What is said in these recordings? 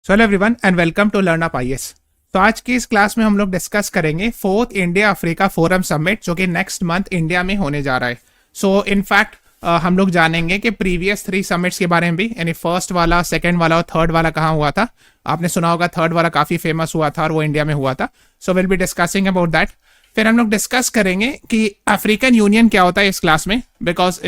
So hello everyone and welcome to Learn Up IAS. तो आज की इस क्लास में हम लोग डिस्कस करेंगे fourth India Africa forum summit जो कि नेक्स्ट मंथ इंडिया में होने जा रहा है। सो इनफैक्ट हम लोग जानेंगे कि प्रीवियस 3 समिट्स के बारे में भी, यानी फर्स्ट वाला, सेकंड वाला और थर्ड वाला कहाँ हुआ था। आपने सुना होगा थर्ड वाला काफ़ी फेमस हुआ था और वो इंडिया में हुआ था। So will be discussing about that. फिर हम लोग डिस्कस करेंगे कि अफ्रीकन यूनियन क्या होता है इस क्लास में, बिकॉज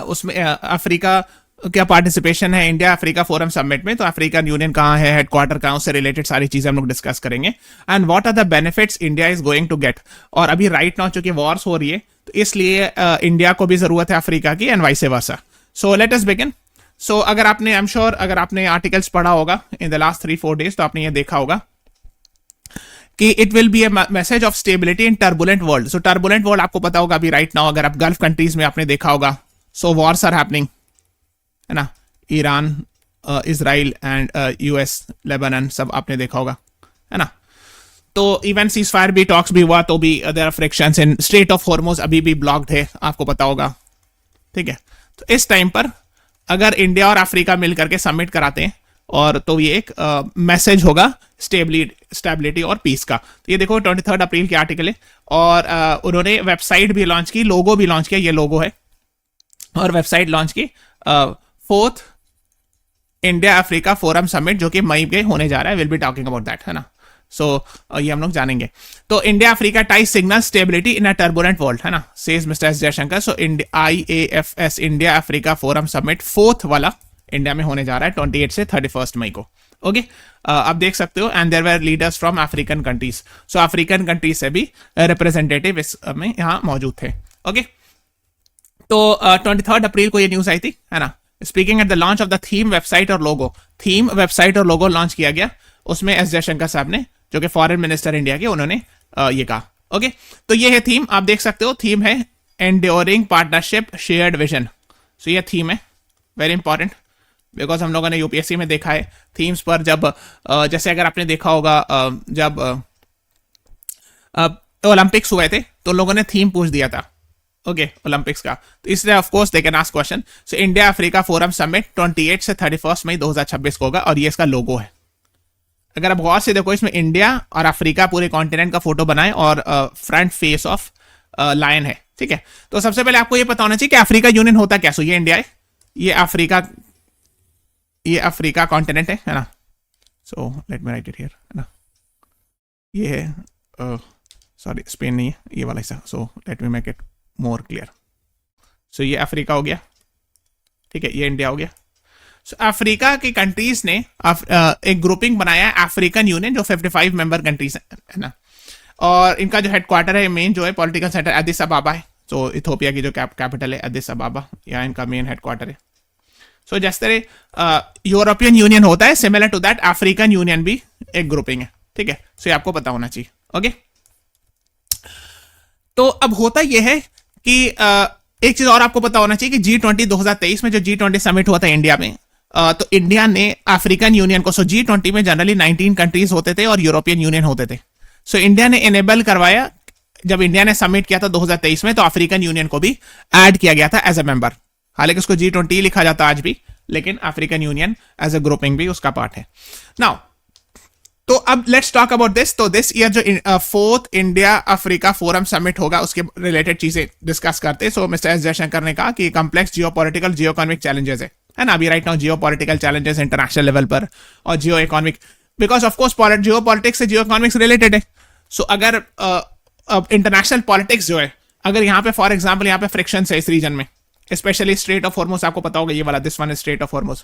उसमें अफ्रीका क्या पार्टिसिपेशन है इंडिया अफ्रीका फोरम समिट में। तो अफ्रीकन यूनियन कहाँ है, हेडक्वार्टर कहाँ, उससे रिलेटेड सारी चीजें हम लोग डिस्कस करेंगे। And what are the benefits India is going to get. और अभी राइट नाउ चूंकि वॉर्स हो रही है तो इसलिए इंडिया को भी जरूरत है अफ्रीका की, and vice versa. So let us begin. So अगर आपने, आई एम श्योर अगर आपने आर्टिकल्स पढ़ा होगा इन द लास्ट 3-4 डेज तो आपने ये देखा होगा कि it will be a message of stability in turbulent world. So turbulent world आपको पता होगा अभी राइट नाउ, अगर आप गल्फ कंट्रीज में आपने देखा होगा, सो वॉर्स आर हैपनिंग, है ना, Iran, Israel and US, Lebanon, सब आपने देखा होगा, है ना। तो इवन सीज फायर भी, टॉक्स भी हुआ तो भी there are frictions in strait of Hormuz अभी भी ब्लॉक्ड है, आपको पता होगा, ठीक है। तो इस टाइम पर अगर इंडिया और अफ्रीका मिलकर के सबमिट कराते हैं और तो ये एक मैसेज होगा स्टेबिलिटी और पीस का। तो ये देखो 23 अप्रैल की आर्टिकल है और उन्होंने वेबसाइट भी लॉन्च की, लोगो भी लॉन्च किया, ये लोगो है, और वेबसाइट लॉन्च की fourth India Africa forum summit जो कि मई में होने जा रहा है। Will be talking about that, है ना। सो ये हम लोग जानेंगे। तो India Africa ties signal stability in a turbulent world, है ना, सेज मिस्टर एस जयशंकर। सो IAFS India Africa forum summit fourth वाला इंडिया में होने जा रहा है 28 से 31 मई को। ओके, आप देख सकते हो, and there were leaders from African countries. So African countries से भी रिप्रेजेंटेटिव इसमें यहाँ मौजूद थे। ओके, तो 23 अप्रैल को ये न्यूज आई थी, है ना। Speaking at the launch of the theme website और लोगो, थीम वेबसाइट और लोगो लॉन्च किया गया। उसमें एस जयशंकर साहब ने, जो कि फॉरेन मिनिस्टर इंडिया के, उन्होंने ये कहा। ओके, तो ये है थीम, आप देख सकते हो, थीम है एंड्योरिंग पार्टनरशिप शेयर्ड विजन। सो ये थीम है, वेरी इंपॉर्टेंट, बिकॉज हम लोगों ने यूपीएससी में देखा है थीम्स पर, जब जैसे अगर आपने देखा होगा जब ओलंपिक्स हुए थे तो लोगों ने थीम पूछ दिया था, ओके, ओलंपिक्स का। तो इसलिए of course they can ask question. So India Africa forum summit 28 से 31 मई 2026 को होगा और ये इसका लोगो है। अगर आप गौर से देखो, इसमें इंडिया और अफ्रीका पूरे कॉन्टिनेंट का फोटो बनाए और फ्रंट फेस ऑफ लायन है, ठीक है। तो सबसे पहले आपको ये पता होना चाहिए कि अफ्रीका यूनियन होता क्या। सो ये इंडिया है, ये अफ्रीका कॉन्टिनेंट है ना। सो let me right it here, है ना। ये है सॉरी स्पेन नहीं है, ये वाला हिस्सा। So let me make it more clear. So ये अफ्रीका हो गया, ठीक है, ये इंडिया हो गया। सो अफ्रीका की कंट्रीज ने एक ग्रुपिंग बनाया है अफ्रीकन यूनियन, जो 55 मेंबर कंट्रीज है ना। और इनका जो हेडक्वार्टर है, मेन जो है पॉलिटिकल सेंटर एडिस अबाबा है। सो इथोपिया की जो कैपिटल है एडिस अबाबा, यहाँ इनका मेन हेडक्वार्टर है। सो जिस तरह यूरोपियन यूनियन होता है, similar to that African union भी एक ग्रुपिंग है, ठीक है। सो ये आपको पता होना चाहिए। ओके, तो अब होता यह है कि एक चीज और आपको पता होना चाहिए कि G20 2023 में जो G20 समिट हुआ था इंडिया में, तो इंडिया ने अफ्रीकन यूनियन को, सो G20 में जनरली 19 कंट्रीज होते थे और यूरोपियन यूनियन होते थे। सो इंडिया ने इनेबल करवाया, जब इंडिया ने समिट किया था 2023 में, तो अफ्रीकन यूनियन को भी ऐड किया गया था एज ए मेंबर। हालांकि उसको G20 लिखा जाता आज भी, लेकिन African union as a grouping भी उसका पार्ट है। नाउ तो अब लेट्स टॉक अबाउट दिस। तो दिस ईयर जो fourth India Africa forum summit होगा उसके रिलेटेड चीजें डिस्कस करते हैं। सो मिस्टर एस जयशंकर ने कहा कि कॉम्प्लेक्स जियोपॉलिटिकल जियो इकोनॉमिक चैलेंजेस है ना, अभी right now geopolitical challenges international level पर और जियो economic, because of course Jio politics से जियो इकोनॉमिक्स रिलेटेड है। सो अगर इंटरनेशनल पॉलिटिक्स जो है, अगर यहाँ पे फॉर एग्जाम्पल यहाँ पे फ्रिक्शन है इस रीजन में, स्पेशली स्ट्रेट ऑफ हॉर्मुज, आपको पता होगा ये वाला, this one is strait of Hormuz.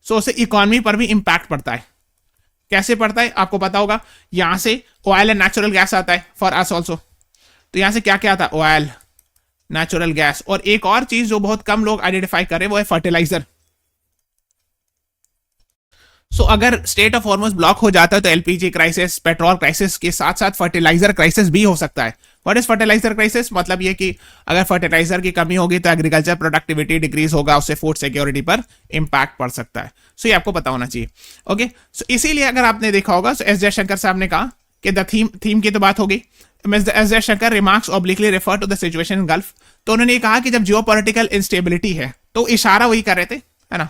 So उससे इकोनॉमी पर भी इंपैक्ट पड़ता है। कैसे पड़ता है आपको पता होगा, यहां से ऑयल एंड नेचुरल गैस आता है फॉर अस ऑल्सो। तो यहां से क्या क्या आता है, ऑयल, नेचुरल गैस, और एक और चीज जो बहुत कम लोग आइडेंटिफाई कर रहे हैं वो है फर्टिलाइजर। सो अगर स्टेट ऑफ हॉर्मुज ब्लॉक हो जाता है तो एलपीजी क्राइसिस, पेट्रोल क्राइसिस के साथ साथ फर्टिलाइजर क्राइसिस भी हो सकता है। What is fertiliser crisis? मतलब ये कि अगर फर्टिलाइजर की कमी होगी तो एग्रीकल्चर प्रोडक्टिविटी डिक्रीज होगा, उससे फूड सिक्योरिटी पर इंपैक्ट पड़ सकता है। सो ये आपको पता होना चाहिए। ओके, सो इसीलिए अगर आपने देखा होगा, एस जयशंकर साहब ने कहा कि द थीम की तो बात होगी, S Jaishankar remarks obliquely refer to the situation in Gulf. तो उन्होंने कहा कि जब जियोपॉलिटिकल इंस्टेबिलिटी है, तो इशारा वही कर रहे थे, है ना,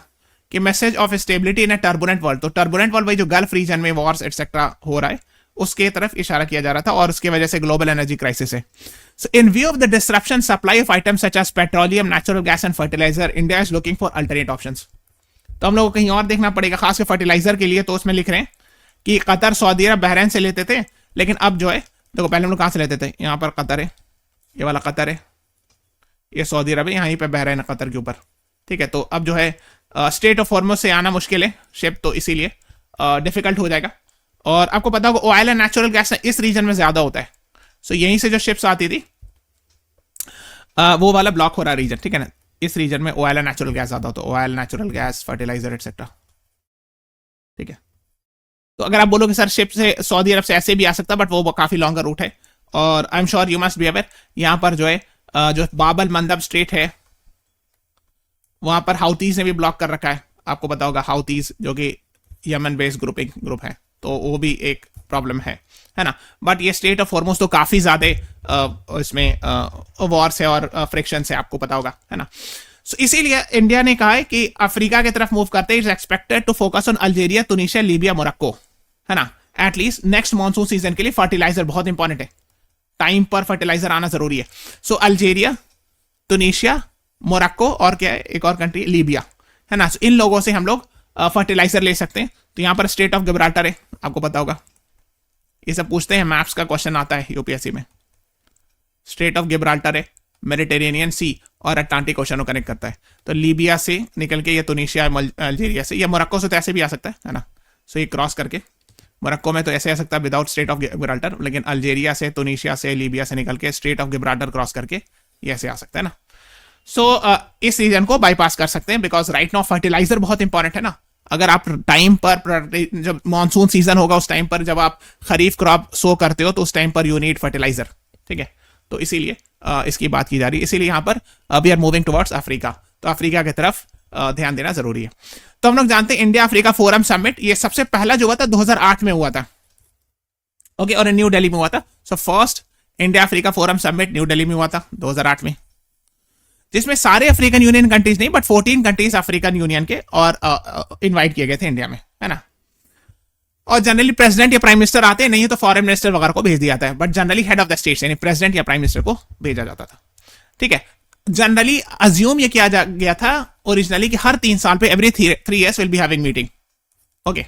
कि message of stability in a turbulent world. तो टर्बुलेंट वर्ल्ड वही जो गल्फ रीजन में वॉर्स एटसेट्रा हो रहा है उसके तरफ इशारा किया जा रहा था, और उसकी वजह से ग्लोबल एनर्जी क्राइसिस है। So in view of the disruption supply of items such as petroleum, natural gas and fertiliser, India is looking for alternate options. तो हम लोग को कहीं और देखना पड़ेगा, खासकर फर्टिलाइजर के लिए। तो उसमें लिख रहे हैं कि कतर, सऊदी अरब, बहरीन से लेते थे, लेकिन अब जो है देखो, पहले हम लोग कहाँ से लेते थे, यहाँ पर कतर है, ये वाला कतर है, ये सऊदी अरब है, यहाँ पे बहरीन है कतर के ऊपर, ठीक है। तो अब जो है स्टेट ऑफ हॉर्मुज से आना मुश्किल है शिप, तो इसीलिए डिफिकल्ट हो जाएगा। और आपको पता होगा ऑयल एंड नेचुरल गैस इस रीजन में ज्यादा होता है। सो यहीं से जो शिप्स आती थी वो वाला ब्लॉक हो रहा रीजन, ठीक है ना। इस रीजन में ऑयल एंड नेचुरल गैस ज्यादा होता है, oil, natural gas, fertiliser etcetera, ठीक है। तो अगर आप बोलो कि सर शिप से सऊदी अरब से ऐसे भी आ सकता है, बट वो काफी लॉन्गर रूट है। और I am sure you must be aware, यहाँ पर जो है जो बाबल मंदब स्ट्रेट है वहां पर हाउतीज ने भी ब्लॉक कर रखा है। आपको पता होगा हाउतीज जो कि यमन बेस्ड ग्रुप है, तो वो भी एक प्रॉब्लम है ना। बट ये स्टेट ऑफ हॉर्मुज तो काफी ज्यादा इसमें वॉर्स है और फ्रिक्शन है, आपको पता होगा, है ना। सो इसीलिए इंडिया ने कहा है कि अफ्रीका की तरफ मूव करते हैं, is expected to focus on Algeria, Tunisia, Libya, Morocco, है ना। एटलीस्ट नेक्स्ट मॉनसून सीजन के लिए फर्टिलाइजर बहुत इंपॉर्टेंट है, टाइम पर फर्टिलाइजर आना जरूरी है। सो अल्जीरिया, तुनिशिया, मोरक्को और क्या है एक और कंट्री लीबिया, है ना। इन लोगों से हम लोग फर्टिलाइजर ले सकते हैं। तो यहां पर स्टेट ऑफ गिब्राल्टर है, आपको पता होगा, ये सब पूछते हैं, मैप्स का क्वेश्चन आता है यूपीएससी में। स्टेट ऑफ गिब्राल्टर है, मेडिटेरेनियन सी और अटलांटिक ओशन को कनेक्ट करता है। तो लीबिया से निकल के ये तुनिशिया, अल्जीरिया से, या मोरक्को से तो ऐसे भी आ सकता है ना। सो ये क्रॉस करके मोरक्को में तो ऐसे आ सकता है विदाउट स्टेट ऑफ गिब्राल्टर, लेकिन अल्जीरिया से, तुनिशिया से, लीबिया से निकल के स्टेट ऑफ गिब्राल्टर क्रॉस करके ये ऐसे आ सकता है ना। सो इस रीजन को बाईपास कर सकते हैं, बिकॉज राइट नाउ फर्टिलाइजर बहुत इंपॉर्टेंट है ना। अगर आप टाइम पर, जब मानसून सीजन होगा उस टाइम पर, जब आप खरीफ क्रॉप सो करते हो तो उस टाइम पर यू नीड फर्टिलाइजर, ठीक है। तो इसीलिए इसकी बात की जा रही है, इसीलिए यहां पर we are moving towards Africa. तो अफ्रीका की तरफ ध्यान देना जरूरी है। तो हम लोग जानते हैं इंडिया अफ्रीका फोरम समिट, ये सबसे पहला जो हुआ था 2008 में हुआ था, ओके, और न्यू दिल्ली में हुआ था। So first India Africa forum summit new Delhi में हुआ था 2008 में, जिसमें सारे अफ्रीकन यूनियन कंट्रीज नहीं, बट 14 कंट्रीज अफ्रीकन यूनियन के और इनवाइट किए गए थे इंडिया में, है ना। और जनरली प्रेसिडेंट या प्राइम मिनिस्टर आते हैं, नहीं तो फॉरेन मिनिस्टर वगैरह को भेज दिया जाता है, but generally head of the state यानी प्रेसिडेंट या प्राइम मिनिस्टर को भेजा जाता था, ठीक है। जनरली अज्यूम ये किया गया था ओरिजिनली कि हर 3 साल पे, every 3 years will be having meeting, okay,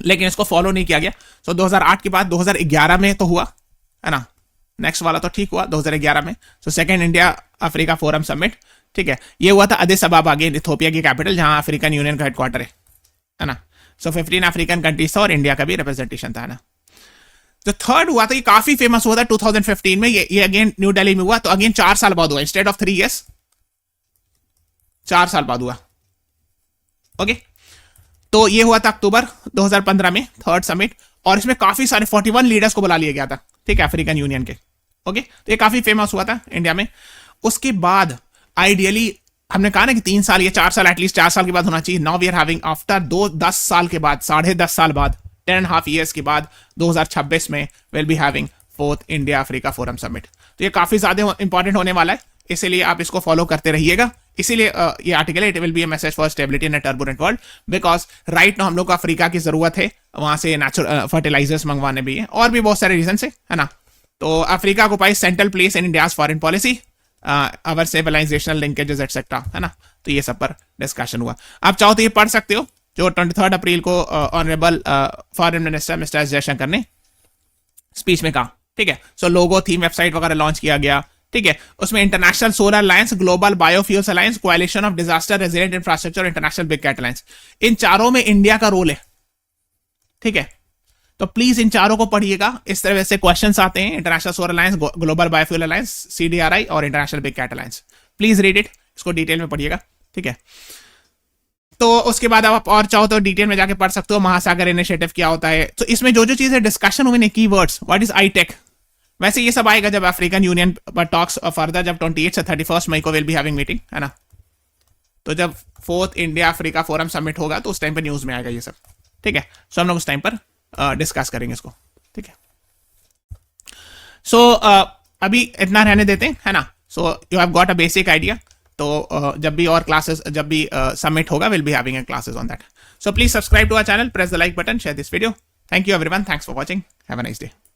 लेकिन इसको फॉलो नहीं किया गया। सो 2008 के बाद 2011 में तो हुआ, है ना, नेक्स्ट वाला तो ठीक हुआ 2011 में। So second India Africa forum summit, ठीक है, ये हुआ था अदिस अबाबा, इथियोपिया की कैपिटल, जहां अफ्रीकन यूनियन का हेडक्वार्टर है ना। सो 15 अफ्रीकन कंट्रीज था और इंडिया का भी रिप्रेजेंटेशन था, है ना। जो थर्ड हुआ था ये काफी फेमस हुआ था 2015 में, ये अगेन न्यू दिल्ली में हुआ। तो अगेन 4 साल बाद हुआ, इंस्टेड ऑफ 3 years 4 साल बाद हुआ, ओके। तो ये हुआ था अक्टूबर 2015 में थर्ड समिट, और इसमें काफी सारे 41 लीडर्स को बुला लिया गया था, ठीक है, अफ्रीकन यूनियन के, ओके। तो ये काफी फेमस हुआ था इंडिया में। उसके बाद आइडियली हमने कहा ना कि 3 साल या 4 साल, एटलीस्ट 4 साल के बाद होना चाहिए। Now we are having after 10 साल के बाद, 10.5 साल बाद, 10.5 years के बाद 2026 में will be having fourth India Africa forum summit. तो ये काफी ज्यादा इंपॉर्टेंट होने वाला है, इसीलिए आप इसको फॉलो करते रहिएगा। इसीलिए ये आर्टिकल है, it will be a message for stability in a turbulent world, because right now हम लोग को अफ्रीका की जरूरत है, वहां से नेचुरल फर्टिलाइजर्स मंगवाने भी है, और भी बहुत सारे रीजन है ना। तो अफ्रीका को पाई central place in India's foreign policy, our civilisational linkages etcetera, है ना। तो ये सब पर डिस्कशन हुआ। आप चाहो तो ये पढ़ सकते हो, जो 23 अप्रैल को honourable foreign minister mister S Jaishankar ने स्पीच में कहा, ठीक है। सो लोगो, थीम, वेबसाइट वगैरह लॉन्च किया गया, ठीक है। उसमें international solar alliance, global biofuels alliance, coalition of disaster resilient infrastructure, international big cat alliance, इन चारों में इंडिया का रोल है, ठीक है। तो प्लीज इन चारों को पढ़िएगा, इस तरह से क्वेश्चंस आते हैं, international solar alliance, global biofuel alliance, CDRI और international big cat alliance. Please read it, इसको डिटेल में पढ़िएगा, ठीक है। तो उसके बाद आप और चाहो तो डिटेल में जाके पढ़ सकते हो महासागर इनिशिएटिव क्या होता है। तो इसमें जो जो चीजें डिस्कशन हुई, कीवर्ड्स, व्हाट इज आईटेक, वैसे ये सब आएगा जब अफ्रीकन यूनियन पर टॉक्स फर्दर, जब 28 से 31 मई को विल बी हैविंग मीटिंग, है ना। तो जब fourth India Africa forum summit होगा तो उस टाइम पर न्यूज में आएगा ये सब, ठीक है। सो हम लोग उस टाइम पर डिस्कस करेंगे इसको, ठीक है। सो अभी इतना रहने देते हैं, है ना। So you have got a basic idea तो जब भी और क्लासेस, जब भी समिट होगा, will be having classes on that. So please subscribe to our channel, press the like button, share this video. Thank you everyone, thanks for watching, have a nice day.